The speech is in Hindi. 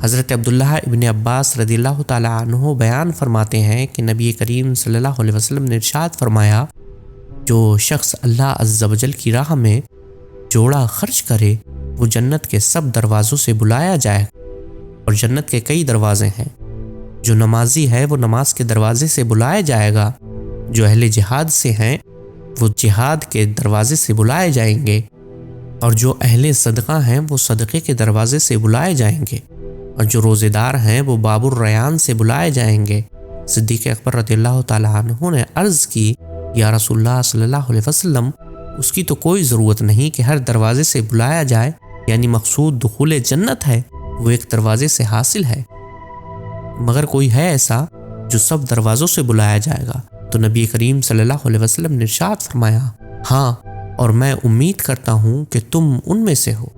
हज़रत अब्दुल्लाह इब्न अब्बास रज़ियल्लाहु ताला अन्हु बयान फरमाते हैं कि नबी करीम सल्लल्लाहु अलैहि वसल्लम ने इरशाद फरमाया, जो शख्स अल्लाह अज़्ज़ा वजल की राह में जोड़ा खर्च करे वो जन्नत के सब दरवाज़ों से बुलाया जाए। और जन्नत के कई दरवाजे हैं। जो नमाजी है वो नमाज के दरवाजे से बुलाया जाएगा, जो अहले जिहाद से हैं वो जिहाद के दरवाजे से बुलाए जाएंगे, और जो अहले सदका हैं वो सदक़े के दरवाजे से बुलाए जाएंगे, और जो रोज़ेदार हैं वो बाबुर रयान से बुलाए जाएंगे। सिद्दीक़ अकबर रज़ियल्लाहु ताला अन्हु ने अर्ज़ की, या रसूलुल्लाह सल्लल्लाहु अलैहि वसल्लम, उसकी तो कोई ज़रूरत नहीं कि हर दरवाजे से बुलाया जाए, यानी मकसूद दुखूल जन्नत है वो एक दरवाजे से हासिल है। मगर कोई है ऐसा जो सब दरवाज़ों से बुलाया जाएगा? तो नबी करीम सल्लल्लाहु अलैहि वसल्लम ने इरशाद फरमाया, हाँ, और मैं उम्मीद करता हूँ कि तुम उनमें से हो।